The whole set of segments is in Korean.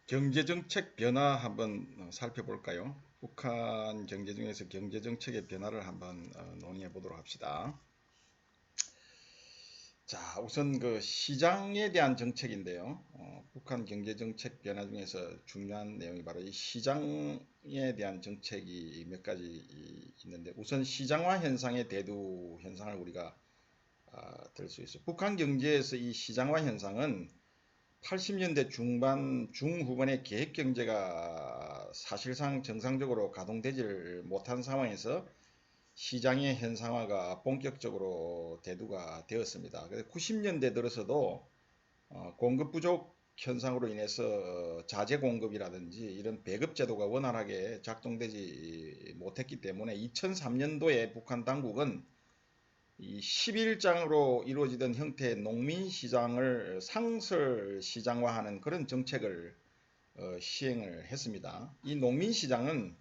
경제정책 변화 한번 살펴볼까요? 북한 경제 중에서 경제정책의 변화를 한번 논의해 보도록 합시다. 자, 우선 그 시장에 대한 정책인데요. 북한 경제정책 변화 중에서 중요한 내용이 바로 이 시장에 대한 정책이 몇 가지 있는데, 우선 시장화 현상의 대두 현상을 우리가 들 수 있어요. 북한 경제에서 이 시장화 현상은 80년대 중반, 중후반에 계획경제가 사실상 정상적으로 가동되질 못한 상황에서 시장의 현상화가 본격적으로 대두가 되었습니다. 그래서 90년대 들어서도 공급 부족 현상으로 인해서 자재 공급이라든지 이런 배급 제도가 원활하게 작동되지 못했기 때문에 2003년도에 북한 당국은 이 11장으로 이루어지던 형태의 농민시장을 상설시장화하는 그런 정책을 시행을 했습니다. 이 농민시장은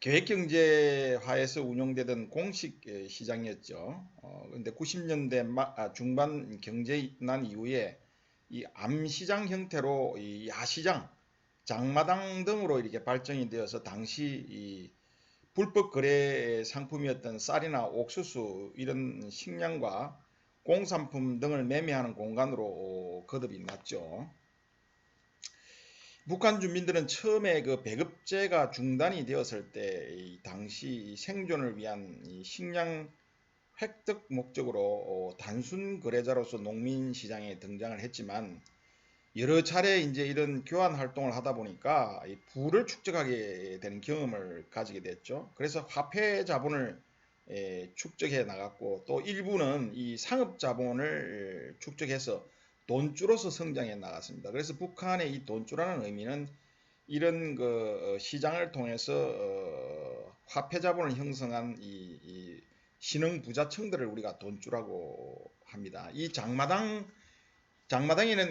계획경제화에서 운영되던 공식 시장이었죠. 그런데 90년대 중반 경제난 이후에 이 암시장 형태로 이 야시장, 장마당 등으로 이렇게 발전이 되어서 당시 이 불법 거래 상품이었던 쌀이나 옥수수 이런 식량과 공산품 등을 매매하는 공간으로 거듭이 났죠. 북한 주민들은 처음에 그 배급제가 중단이 되었을 때 당시 생존을 위한 식량 획득 목적으로 단순 거래자로서 농민 시장에 등장을 했지만 여러 차례 이제 이런 교환 활동을 하다 보니까 부를 축적하게 되는 경험을 가지게 됐죠. 그래서 화폐 자본을 축적해 나갔고 또 일부는 이 상업 자본을 축적해서 돈주로서 성장해 나갔습니다. 그래서 북한의 이 돈주라는 의미는 이런 그 시장을 통해서 화폐 자본을 형성한 이 신흥 부자층들을 우리가 돈주라고 합니다. 이 장마당에는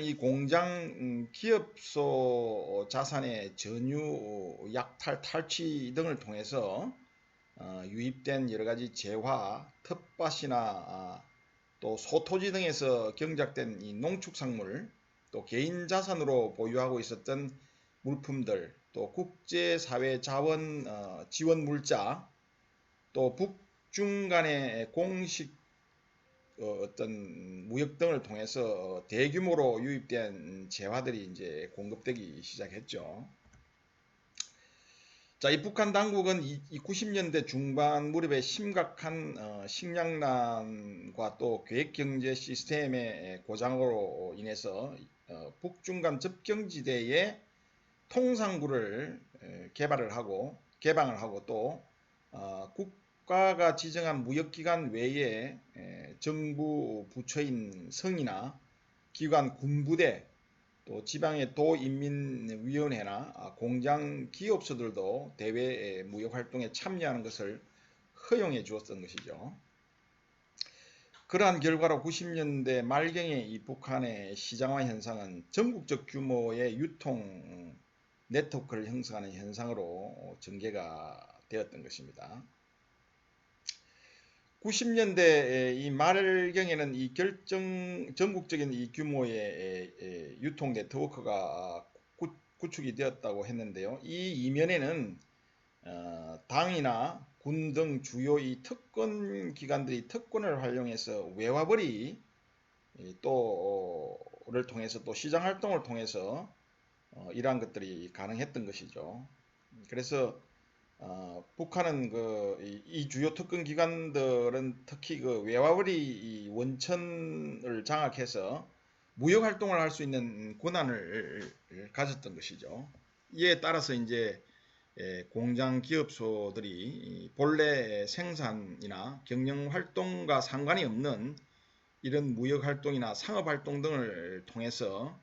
이 공장 기업소 자산의 전유, 약탈, 탈취 등을 통해서 유입된 여러 가지 재화, 텃밭이나 또 소토지 등에서 경작된 이 농축산물, 또 개인 자산으로 보유하고 있었던 물품들, 또 국제사회 자원 지원 물자, 또 북중 간의 공식 어떤 무역 등을 통해서 대규모로 유입된 재화들이 이제 공급되기 시작했죠. 자, 이 북한 당국은 이 90년대 중반 무렵에 심각한 식량난과 또 계획경제 시스템의 고장으로 인해서 북중 간 접경지대에 통상구를 개방을 하고 또 국가가 지정한 무역기관 외에 정부 부처인 성이나 기관 군부대 또 지방의 도인민위원회나 공장 기업소들도 대외 무역 활동에 참여하는 것을 허용해 주었던 것이죠. 그러한 결과로 90년대 말경에 이 북한의 시장화 현상은 전국적 규모의 유통 네트워크를 형성하는 현상으로 전개가 되었던 것입니다. 90년대 이 말경에는 이 전국적인 이 규모의 유통 네트워크가 구축이 되었다고 했는데요. 이 이면에는 당이나 군 등 주요 이 특권 기관들이 특권을 활용해서 외화벌이 또를 통해서 또 시장 활동을 통해서 이러한 것들이 가능했던 것이죠. 그래서 북한은 이 주요 특권 기관들은 특히 그 외화벌이 원천을 장악해서 무역 활동을 할 수 있는 권한을 가졌던 것이죠. 이에 따라서 이제 공장 기업소들이 본래 생산이나 경영 활동과 상관이 없는 이런 무역 활동이나 상업 활동 등을 통해서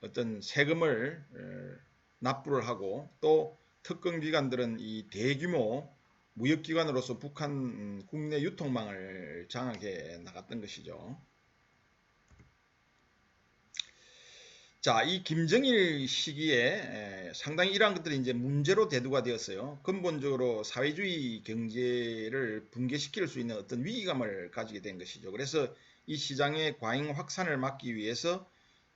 어떤 세금을 납부를 하고 또 특권기관들은 이 대규모 무역기관으로서 북한 국내 유통망을 장악해 나갔던 것이죠. 자, 이 김정일 시기에 상당히 이러한 것들이 이제 문제로 대두가 되었어요. 근본적으로 사회주의 경제를 붕괴시킬 수 있는 어떤 위기감을 가지게 된 것이죠. 그래서 이 시장의 과잉 확산을 막기 위해서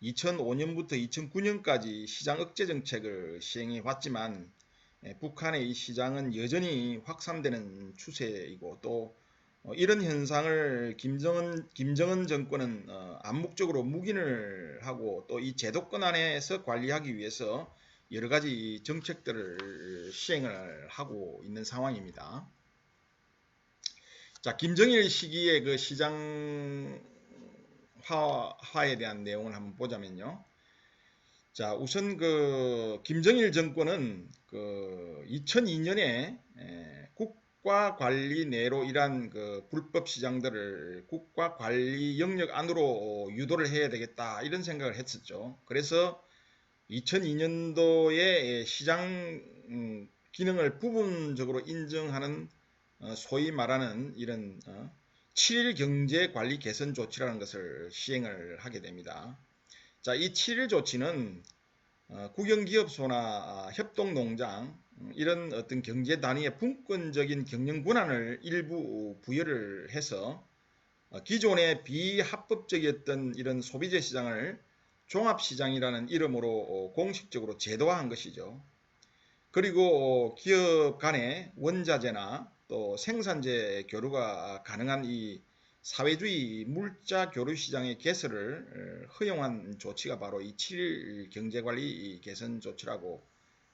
2005년부터 2009년까지 시장 억제 정책을 시행해 왔지만 북한의 이 시장은 여전히 확산되는 추세이고 또 이런 현상을 김정은 정권은 암묵적으로 묵인을 하고 또 이 제도권 안에서 관리하기 위해서 여러 가지 정책들을 시행을 하고 있는 상황입니다. 자, 김정일 시기의 그 시장화에 대한 내용을 한번 보자면요. 자, 우선 그 김정일 정권은 그 2002년에 국가 관리 내로 이러한 그 불법 시장들을 국가 관리 영역 안으로 유도를 해야 되겠다 이런 생각을 했었죠. 그래서 2002년도에 시장 기능을 부분적으로 인정하는 소위 말하는 이런 7일 경제 관리 개선 조치라는 것을 시행을 하게 됩니다. 자, 이 7일 조치는 국영기업소나 협동농장 이런 어떤 경제 단위의 분권적인 경영 권한을 일부 부여를 해서 기존의 비합법적이었던 이런 소비재 시장을 종합시장이라는 이름으로 공식적으로 제도화한 것이죠. 그리고 기업 간의 원자재나 또 생산재 교류가 가능한 이 사회주의 물자 교류 시장의 개설을 허용한 조치가 바로 이 7일 경제관리 개선 조치라고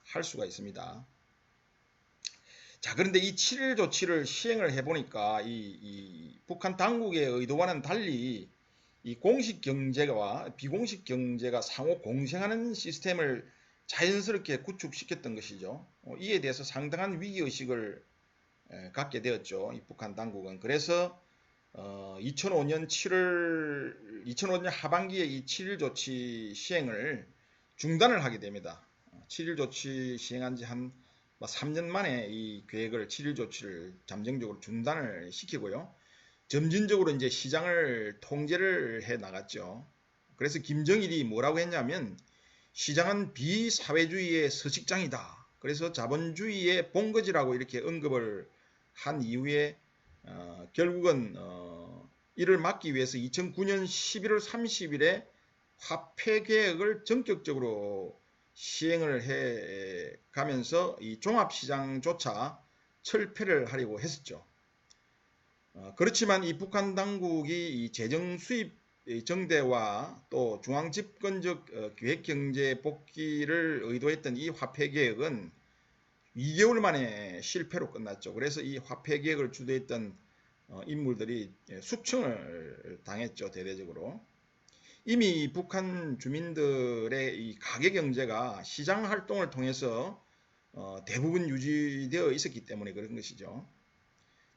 할 수가 있습니다. 자, 그런데 이 7일 조치를 시행을 해보니까 이 북한 당국의 의도와는 달리 이 공식 경제와 비공식 경제가 상호 공생하는 시스템을 자연스럽게 구축시켰던 것이죠. 이에 대해서 상당한 위기의식을 갖게 되었죠. 이 북한 당국은. 그래서 2005년 하반기에 이 7일 조치 시행을 중단을 하게 됩니다. 7일 조치 시행한 지 한 3년 만에 이 계획을 7일 조치를 잠정적으로 중단을 시키고요. 점진적으로 이제 시장을 통제를 해 나갔죠. 그래서 김정일이 뭐라고 했냐면 시장은 비사회주의의 서식장이다. 그래서 자본주의의 본거지라고 이렇게 언급을 한 이후에 결국은 이를 막기 위해서 2009년 11월 30일에 화폐 개혁을 전격적으로 시행을 해 가면서 이 종합시장조차 철폐를 하려고 했었죠. 그렇지만 이 북한 당국이 이 재정 수입 정대와 또 중앙 집권적 기획 경제 복귀를 의도했던 이 화폐 개혁은 2개월 만에 실패로 끝났죠. 그래서 이 화폐 개혁을 주도했던 인물들이 숙청을 당했죠. 대대적으로. 이미 북한 주민들의 이 가계 경제가 시장 활동을 통해서 대부분 유지되어 있었기 때문에 그런 것이죠.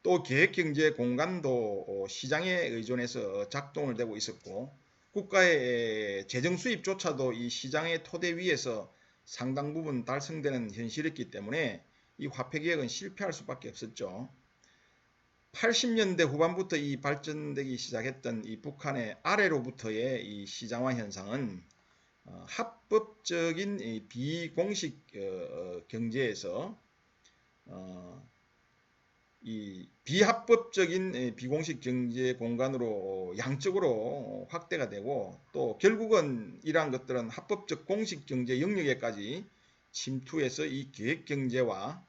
또 계획경제 공간도 시장에 의존해서 작동을 되고 있었고 국가의 재정 수입조차도 이 시장의 토대 위에서 상당 부분 달성되는 현실이었기 때문에 이 화폐개혁은 실패할 수밖에 없었죠. 80년대 후반부터 이 발전되기 시작했던 이 북한의 아래로부터의 이 시장화 현상은 합법적인 이 비공식 경제에서 이 비합법적인 비공식 경제 공간으로 양적으로 확대가 되고 또 결국은 이러한 것들은 합법적 공식 경제 영역에까지 침투해서 이 계획 경제와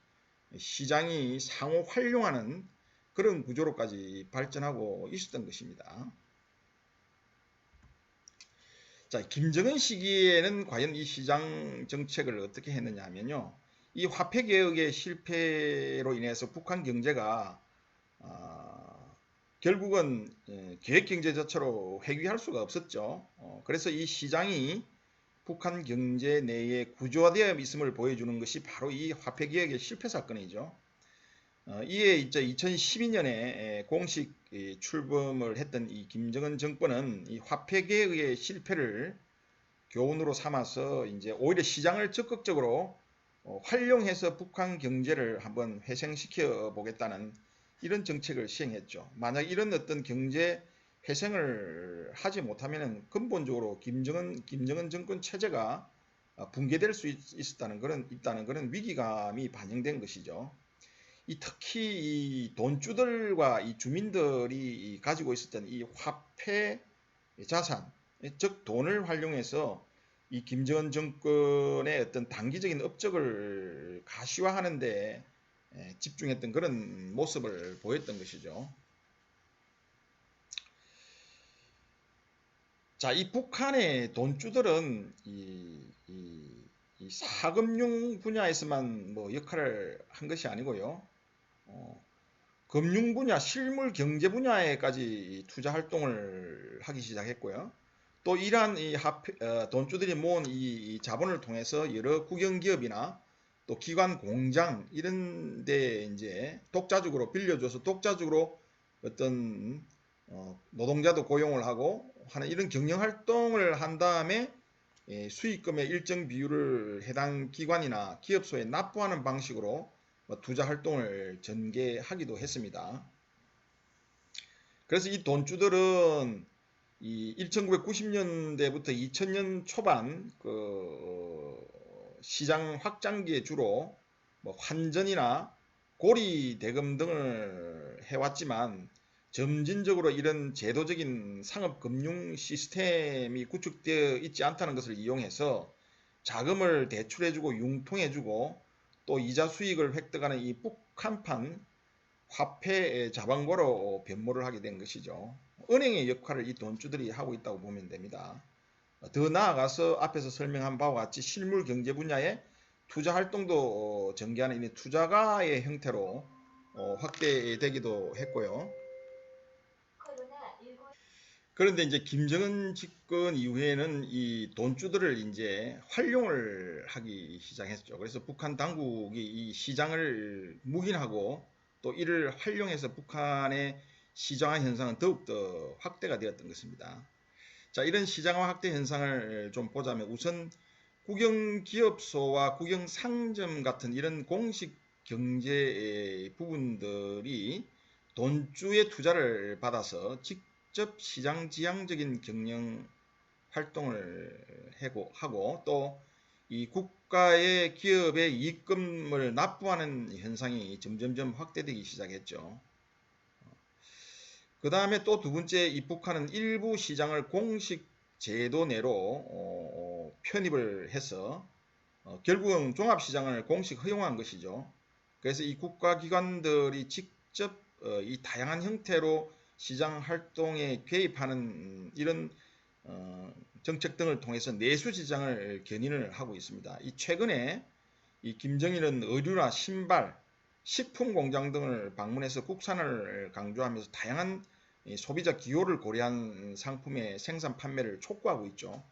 시장이 상호 활용하는 그런 구조로까지 발전하고 있었던 것입니다. 자, 김정은 시기에는 과연 이 시장 정책을 어떻게 했느냐 하면요. 이 화폐 개혁의 실패로 인해서 북한 경제가 결국은 계획 경제 자체로 회귀할 수가 없었죠. 그래서 이 시장이 북한 경제 내에 구조화되어 있음을 보여주는 것이 바로 이 화폐 개혁의 실패 사건이죠. 이에 이제 2012년에 공식 출범을 했던 이 김정은 정권은 이 화폐 개혁의 실패를 교훈으로 삼아서 이제 오히려 시장을 적극적으로 활용해서 북한 경제를 한번 회생시켜 보겠다는 이런 정책을 시행했죠. 만약 이런 어떤 경제 회생을 하지 못하면 근본적으로 김정은 정권 체제가 붕괴될 수 있다는 그런 위기감이 반영된 것이죠. 특히 이 돈주들과 이 주민들이 가지고 있었던 이 화폐 자산, 즉 돈을 활용해서 이 김정은 정권의 어떤 단기적인 업적을 가시화하는 데 집중했던 그런 모습을 보였던 것이죠. 자, 이 북한의 돈주들은 이 사금융 분야에서만 뭐 역할을 한 것이 아니고요. 금융 분야, 실물 경제 분야에까지 투자 활동을 하기 시작했고요. 또 이러한 돈주들이 모은 이 자본을 통해서 여러 국영기업이나 또 기관 공장 이런 데 이제 독자적으로 빌려줘서 독자적으로 어떤 노동자도 고용을 하고 하는 이런 경영 활동을 한 다음에 수익금의 일정 비율을 해당 기관이나 기업소에 납부하는 방식으로 투자 활동을 전개하기도 했습니다. 그래서 이 돈주들은 이 1990년대부터 2000년 초반 그 시장 확장기에 주로 뭐 환전이나 고리 대금 등을 해왔지만 점진적으로 이런 제도적인 상업 금융 시스템이 구축되어 있지 않다는 것을 이용해서 자금을 대출해주고 융통해주고 또 이자 수익을 획득하는 이 북한판 화폐 자본가로 변모를 하게 된 것이죠. 은행의 역할을 이 돈주들이 하고 있다고 보면 됩니다. 더 나아가서 앞에서 설명한 바와 같이 실물 경제 분야의 투자 활동도 전개하는 이 투자가의 형태로 확대되기도 했고요. 그런데 이제 김정은 집권 이후에는 이 돈주들을 이제 활용을 하기 시작했죠. 그래서 북한 당국이 이 시장을 묵인하고 또 이를 활용해서 북한의 시장화 현상은 더욱더 확대가 되었던 것입니다. 자, 이런 시장화 확대 현상을 좀 보자면 우선 국영기업소와 국영상점 같은 이런 공식 경제 부분들이 돈주의 투자를 받아서 직접 시장 지향적인 경영 활동을 하고 또 이 국가의 기업의 이익금을 납부하는 현상이 점점점 확대되기 시작했죠. 그 다음에 또 두 번째, 이 북한은 일부 시장을 공식 제도 내로 편입을 해서 결국은 종합시장을 공식 허용한 것이죠. 그래서 이 국가기관들이 직접 이 다양한 형태로 시장 활동에 개입하는 이런 정책 등을 통해서 내수시장을 견인을 하고 있습니다. 이 최근에 이 김정일은 의류나 신발, 식품 공장 등을 방문해서 국산을 강조하면서 다양한 소비자 기호를 고려한 상품의 생산 판매를 촉구하고 있죠.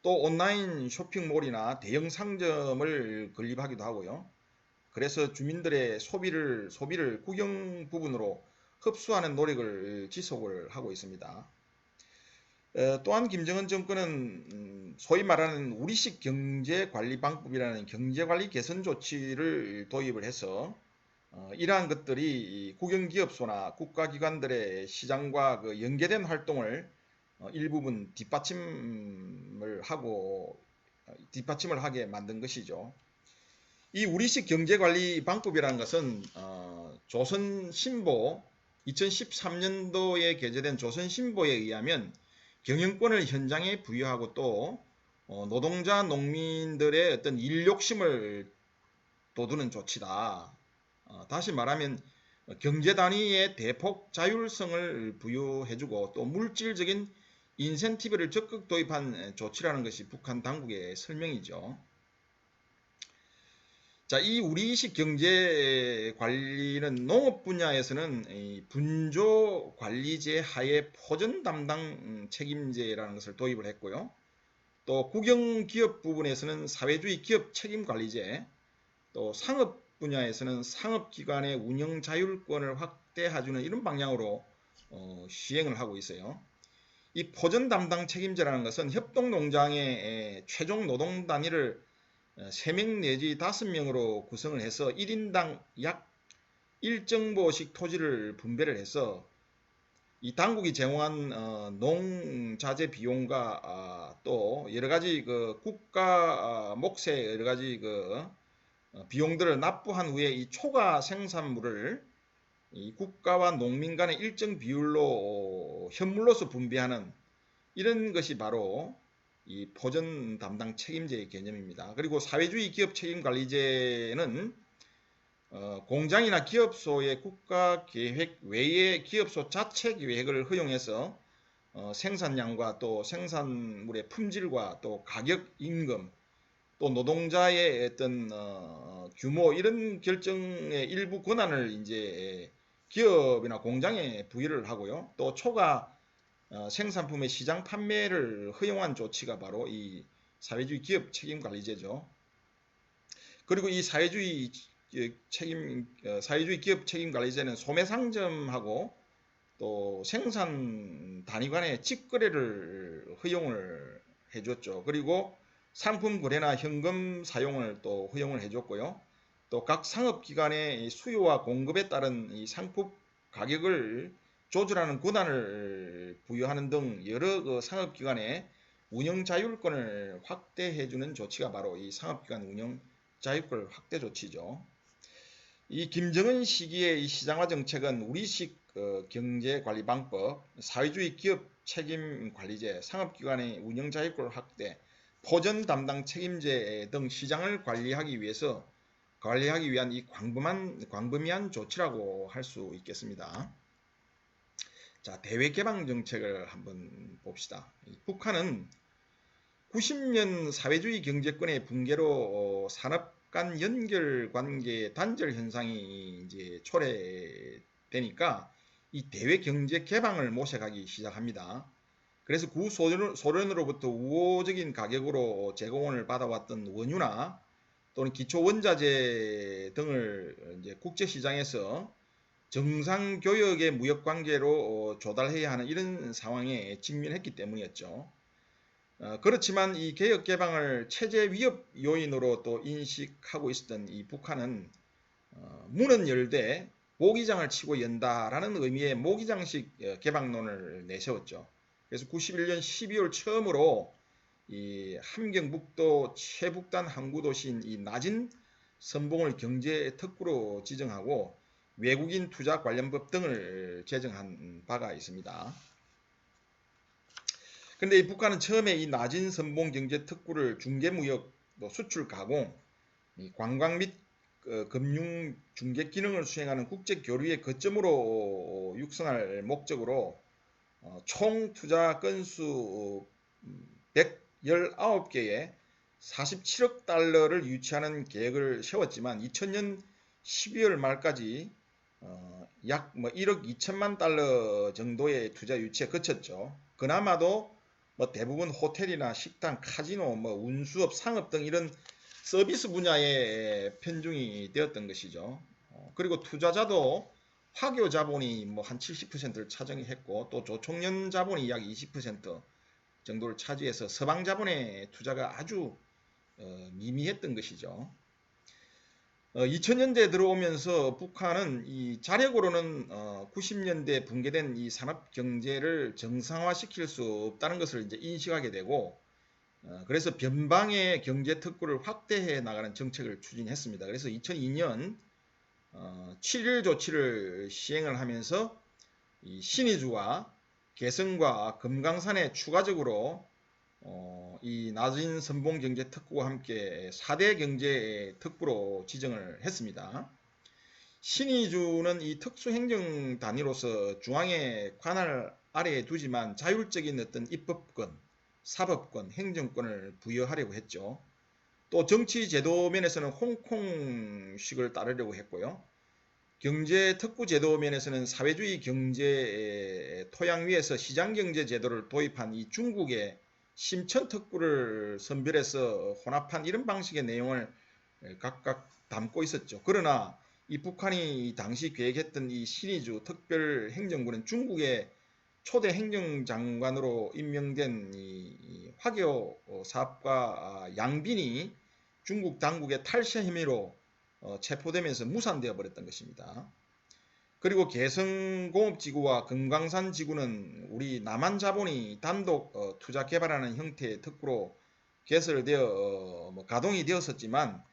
또 온라인 쇼핑몰이나 대형 상점을 건립하기도 하고요. 그래서 주민들의 소비를 국영 부분으로 흡수하는 노력을 지속을 하고 있습니다. 또한 김정은 정권은 소위 말하는 우리식 경제관리 방법이라는 경제관리 개선 조치를 도입을 해서 이러한 것들이 국영기업소나 국가기관들의 시장과 그 연계된 활동을 일부분 뒷받침을 하게 만든 것이죠. 이 우리식 경제관리 방법이라는 것은 조선신보 2013년도에 게재된 조선신보에 의하면 경영권을 현장에 부여하고 또 노동자 농민들의 어떤 일욕심을 돋우는 조치다. 다시 말하면 경제 단위의 대폭 자율성을 부여해주고 또 물질적인 인센티브를 적극 도입한 조치라는 것이 북한 당국의 설명이죠. 자, 이 우리식 경제 관리는 농업 분야에서는 분조 관리제 하에 포전 담당 책임제라는 것을 도입을 했고요. 또 국영기업 부분에서는 사회주의 기업 책임 관리제, 또 상업 분야에서는 상업기관의 운영 자율권을 확대해주는 이런 방향으로 시행을 하고 있어요. 이 포전 담당 책임제라는 것은 협동농장의 최종 노동 단위를 3명 내지 5명으로 구성을 해서 1인당 약 일정보씩 토지를 분배를 해서 이 당국이 제공한 농자재 비용과 또 여러 가지 그 국가 몫의 여러 가지 그 비용들을 납부한 후에 이 초과 생산물을 이 국가와 농민 간의 일정 비율로 현물로서 분배하는 이런 것이 바로 이 포전 담당 책임제의 개념입니다. 그리고 사회주의 기업 책임관리제는 공장이나 기업소의 국가 계획 외에 기업소 자체 계획을 허용해서 생산량과 또 생산물의 품질과 또 가격, 임금, 또 노동자의 어떤 규모 이런 결정의 일부 권한을 이제 기업이나 공장에 부여를 하고요. 또 초과 생산품의 시장 판매를 허용한 조치가 바로 이 사회주의 기업 책임관리제죠. 그리고 이 사회주의 기업 책임관리제는 소매상점하고 또 생산 단위 간의 직거래를 허용을 해줬죠. 그리고 상품 거래나 현금 사용을 또 허용을 해줬고요. 또 각 상업기관의 수요와 공급에 따른 이 상품 가격을 조절하는 권한을 부여하는 등 여러 상업기관의 운영 자율권을 확대해주는 조치가 바로 이 상업기관 운영 자율권 확대 조치죠. 이 김정은 시기의 이 시장화 정책은 우리식 경제관리방법, 사회주의 기업 책임관리제, 상업기관의 운영자율권 확대, 포전 담당 책임제 등 시장을 관리하기 위한 이 광범위한 조치라고 할 수 있겠습니다. 자, 대외 개방 정책을 한번 봅시다. 북한은 90년 사회주의 경제권의 붕괴로 산업 간 연결 관계 단절 현상이 이제 초래되니까 이 대외 경제 개방을 모색하기 시작합니다. 그래서 구소련으로부터 우호적인 가격으로 제공을 받아왔던 원유나 또는 기초 원자재 등을 이제 국제 시장에서 정상 교역의 무역 관계로 조달해야 하는 이런 상황에 직면했기 때문이었죠. 그렇지만 이 개혁 개방을 체제 위협 요인으로 또 인식하고 있었던 이 북한은 문은 열되 모기장을 치고 연다라는 의미의 모기장식 개방론을 내세웠죠. 그래서 91년 12월 처음으로 이 함경북도 최북단 항구도시인 이 나진 선봉을 경제 특구로 지정하고 외국인 투자 관련법 등을 제정한 바가 있습니다. 근데 이 북한은 처음에 이 나진 선봉 경제 특구를 중개무역, 수출 가공, 관광 및 금융 중개 기능을 수행하는 국제 교류의 거점으로 육성할 목적으로 총 투자 건수 119개에 47억 달러를 유치하는 계획을 세웠지만 2000년 12월 말까지 약 1억 2천만 달러 정도의 투자 유치에 그쳤죠. 그나마도 대부분 호텔이나 식당, 카지노, 운수업, 상업 등 이런 서비스 분야에 편중이 되었던 것이죠. 그리고 투자자도 화교 자본이 한 70%를 차지했고 또 조총련 자본이 약 20% 정도를 차지해서 서방 자본의 투자가 아주 미미했던 것이죠. 2000년대에 들어오면서 북한은 이 자력으로는 90년대 붕괴된 이 산업 경제를 정상화시킬 수 없다는 것을 이제 인식하게 되고 그래서 변방의 경제 특구를 확대해 나가는 정책을 추진했습니다. 그래서 2002년 7.1 조치를 시행을 하면서 이 신의주와 개성과 금강산에 추가적으로 이 낮은 선봉 경제 특구와 함께 4대 경제 특구로 지정을 했습니다. 신의주는 이 특수행정 단위로서 중앙의 관할 아래에 두지만 자율적인 어떤 입법권, 사법권, 행정권을 부여하려고 했죠. 또 정치 제도 면에서는 홍콩식을 따르려고 했고요. 경제 특구 제도 면에서는 사회주의 경제 토양 위에서 시장경제 제도를 도입한 이 중국의 심천특구를 선별해서 혼합한 이런 방식의 내용을 각각 담고 있었죠. 그러나 이 북한이 당시 계획했던 이 신의주 특별행정구는 중국의 초대 행정장관으로 임명된 이 화교 사업가 양빈이 중국 당국의 탈세 혐의로 체포되면서 무산되어 버렸던 것입니다. 그리고 개성공업지구와 금강산지구는 우리 남한 자본이 단독 투자 개발하는 형태의 특구로 개설되어 가동이 되었었지만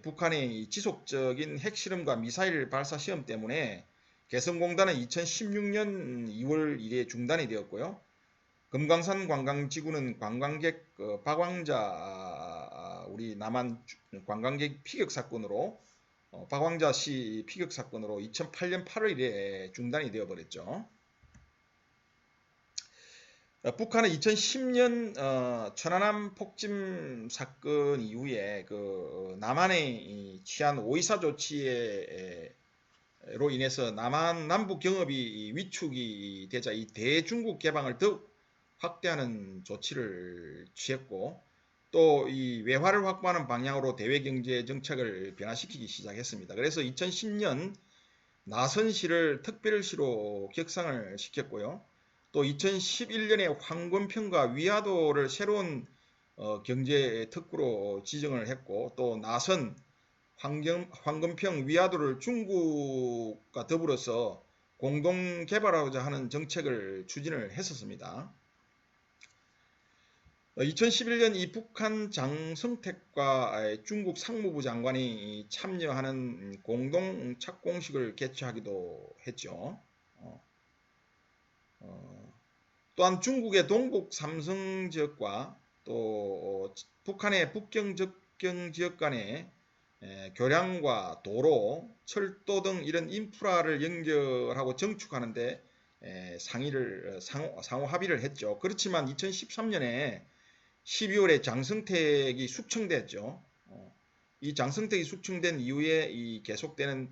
북한의 지속적인 핵실험과 미사일 발사 시험 때문에 개성공단은 2016년 2월 1일에 중단이 되었고요. 금강산 관광지구는 관광객 박왕자 우리 남한 관광객 피격 사건으로 박왕자 씨 피격 사건으로 2008년 8월에 중단이 되어 버렸죠. 북한은 2010년 천안함 폭침 사건 이후에 그 남한의 취한 오이사 조치로 인해서 남한 남북 경협이 위축이 되자 이 대중국 개방을 더욱 확대하는 조치를 취했고 또 이 외화를 확보하는 방향으로 대외 경제 정책을 변화시키기 시작했습니다. 그래서 2010년 나선시를 특별시로 격상을 시켰고요. 또 2011년에 황금평과 위화도를 새로운 경제 특구로 지정을 했고 또 나선, 황금평, 위화도를 중국과 더불어서 공동 개발하고자 하는 정책을 추진을 했었습니다. 2011년 이 북한 장성택과 중국 상무부 장관이 참여하는 공동 착공식을 개최하기도 했죠. 또한 중국의 동북 삼성 지역과 또 북한의 북경 접경 지역 간의 교량과 도로, 철도 등 이런 인프라를 연결하고 정축하는데 상의를 상호 합의를 했죠. 그렇지만 2013년에 12월에 장성택이 숙청됐죠. 이 장성택이 숙청된 이후에 이 계속되는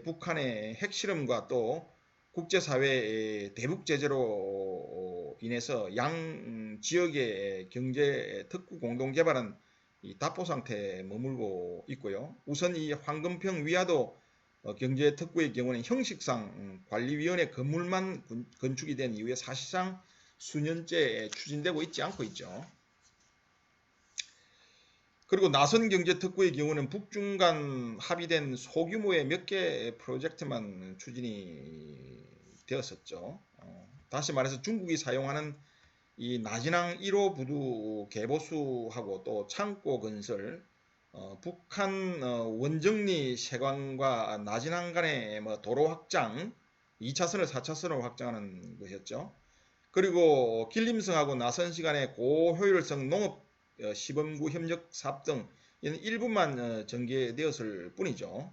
북한의 핵실험과 또 국제사회의 대북 제재로 인해서 양 지역의 경제 특구 공동 개발은 답보 상태에 머물고 있고요. 우선 이 황금평 위화도 경제 특구의 경우는 형식상 관리위원회 건물만 건축이 된 이후에 사실상 수년째 추진되고 있지 않고 있죠. 그리고 나선 경제 특구의 경우는 북중 간 합의된 소규모의 몇 개 프로젝트만 추진이 되었었죠. 다시 말해서 중국이 사용하는 이 나진항 1호 부두 개보수하고 또 창고 건설, 북한 원정리 세관과 나진항 간의 뭐 도로 확장, 2차선을 4차선으로 확장하는 것이었죠. 그리고 길림성하고 나선시 간의 고효율성 농업 시범구 협력 사업 등 일부만 전개되었을 뿐이죠.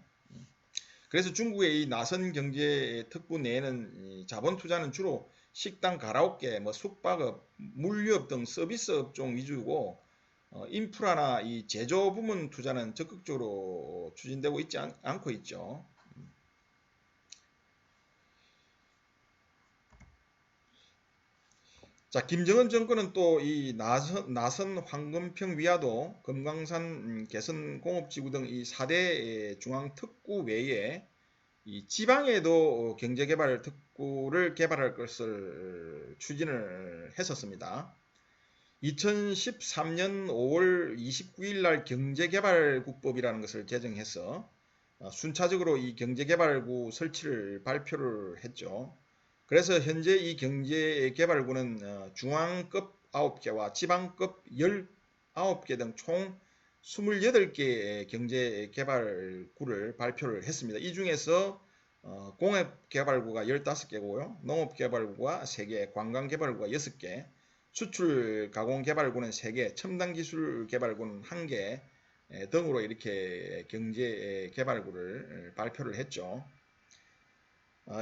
그래서 중국의 이 나선 경제 특구 내에는 자본 투자는 주로 식당, 가라오케, 뭐 숙박업, 물류업 등 서비스 업종 위주고 인프라나 이 제조 부문 투자는 적극적으로 추진되고 있지 않고 있죠. 자, 김정은 정권은 또 이 나선 황금평 위화도, 금강산 개선공업지구 등 이 4대 중앙특구 외에 이 지방에도 경제개발 특구를 개발할 것을 추진을 했었습니다. 2013년 5월 29일 날 경제개발국법이라는 것을 제정해서 순차적으로 이 경제개발구 설치를 발표를 했죠. 그래서 현재 이 경제개발구는 중앙급 9개와 지방급 19개 등 총 28개의 경제개발구를 발표를 했습니다. 이 중에서 공업개발구가 15개고요. 농업개발구가 3개, 관광개발구가 6개, 수출가공개발구는 3개, 첨단기술개발구는 1개 등으로 이렇게 경제개발구를 발표를 했죠.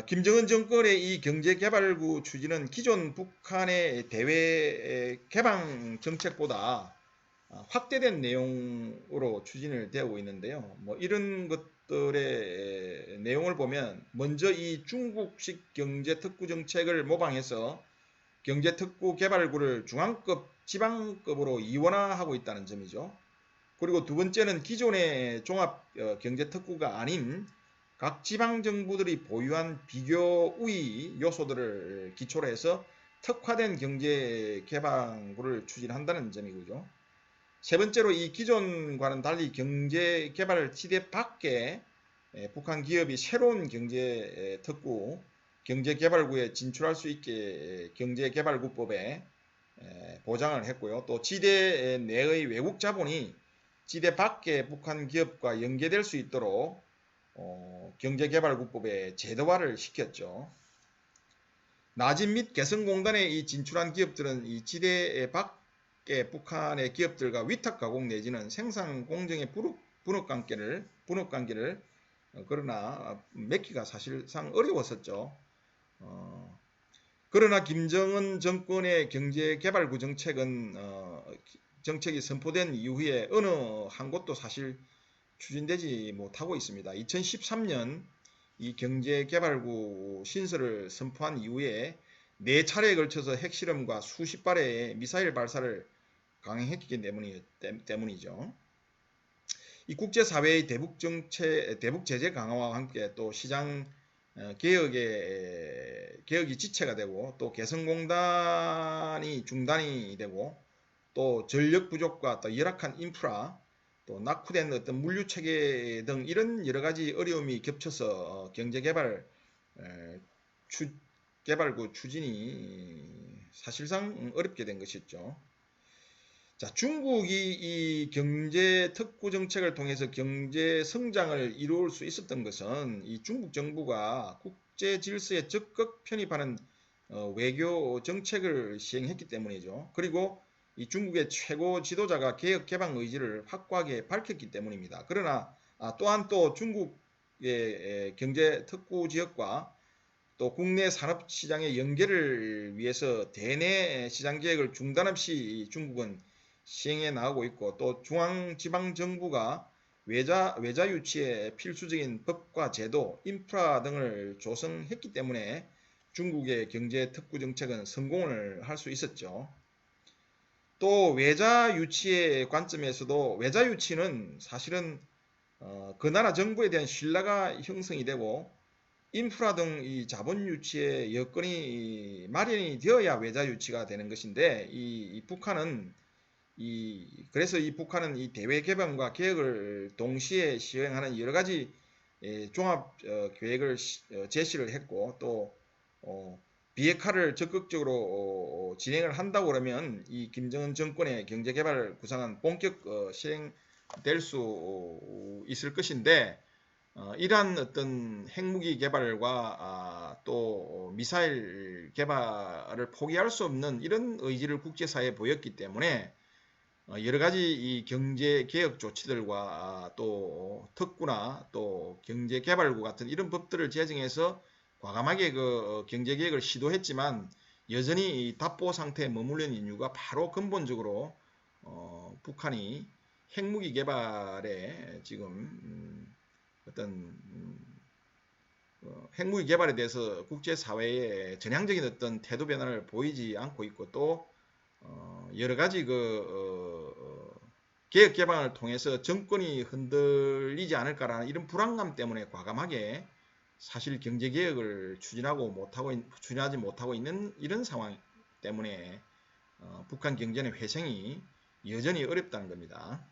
김정은 정권의 이 경제개발구 추진은 기존 북한의 대외 개방 정책보다 확대된 내용으로 추진을 되고 있는데요. 뭐 이런 것들의 내용을 보면 먼저 이 중국식 경제특구 정책을 모방해서 경제특구 개발구를 중앙급, 지방급으로 이원화하고 있다는 점이죠. 그리고 두 번째는 기존의 종합 경제특구가 아닌 각 지방정부들이 보유한 비교 우위 요소들을 기초로 해서 특화된 경제 개발구를 추진한다는 점이고요. 세 번째로 이 기존과는 달리 경제 개발 지대 밖에 북한 기업이 새로운 경제 특구, 경제 개발구에 진출할 수 있게 경제 개발구법에 보장을 했고요. 또 지대 내의 외국 자본이 지대 밖에 북한 기업과 연계될 수 있도록 경제개발국법에 제도화를 시켰죠. 나진 및 개성공단에 이 진출한 기업들은 이 지대 밖에 북한의 기업들과 위탁 가공 내지는 생산 공정의 분업 관계를 그러나 맺기가 사실상 어려웠었죠. 그러나 김정은 정권의 경제개발구 정책이 선포된 이후에 어느 한 곳도 사실 추진되지 못하고 있습니다. 2013년 이 경제개발구 신설을 선포한 이후에 4차례에 걸쳐서 핵실험과 수십 발의 미사일 발사를 강행했기 때문이죠. 이 국제사회의 대북 제재 강화와 함께 또 시장 개혁이 지체가 되고 또 개성공단이 중단이 되고 또 전력 부족과 또 열악한 인프라 또 낙후된 어떤 물류 체계 등 이런 여러 가지 어려움이 겹쳐서 개발구 추진이 사실상 어렵게 된 것이죠. 자, 중국이 이 경제 특구 정책을 통해서 경제 성장을 이룰 수 있었던 것은 이 중국 정부가 국제 질서에 적극 편입하는 외교 정책을 시행했기 때문이죠. 그리고 이 중국의 최고 지도자가 개혁 개방 의지를 확고하게 밝혔기 때문입니다. 그러나 또한 또 중국의 경제 특구 지역과 또 국내 산업 시장의 연계를 위해서 대내 시장 계획을 중단 없이 중국은 시행해 나가고 있고 또 중앙지방정부가 외자 유치에 필수적인 법과 제도, 인프라 등을 조성했기 때문에 중국의 경제 특구 정책은 성공을 할 수 있었죠. 또 외자 유치의 관점에서도 외자 유치는 사실은 그 나라 정부에 대한 신뢰가 형성이 되고 인프라 등 이 자본 유치의 여건이 마련이 되어야 외자 유치가 되는 것인데 그래서 이 북한은 이 대외 개방과 개혁을 동시에 시행하는 여러 가지 종합 계획을 제시를 했고 또 비핵화를 적극적으로 진행을 한다고 그러면 이 김정은 정권의 경제 개발 구상은 본격 실행될 수 있을 것인데 이러한 어떤 핵무기 개발과 또 미사일 개발을 포기할 수 없는 이런 의지를 국제사회에 보였기 때문에 여러 가지 이 경제 개혁 조치들과 또 특구나 또 경제 개발구 같은 이런 법들을 제정해서 과감하게 그 경제 개혁을 시도했지만 여전히 이 답보 상태에 머무르는 이유가 바로 근본적으로 북한이 핵무기 개발에 지금 어떤 핵무기 개발에 대해서 국제사회에 전향적인 어떤 태도 변화를 보이지 않고 있고 또 여러 가지 개혁 개방을 통해서 정권이 흔들리지 않을까라는 이런 불안감 때문에 과감하게 사실 경제 개혁을 추진하지 못하고 있는 이런 상황 때문에 북한 경제의 회생이 여전히 어렵다는 겁니다.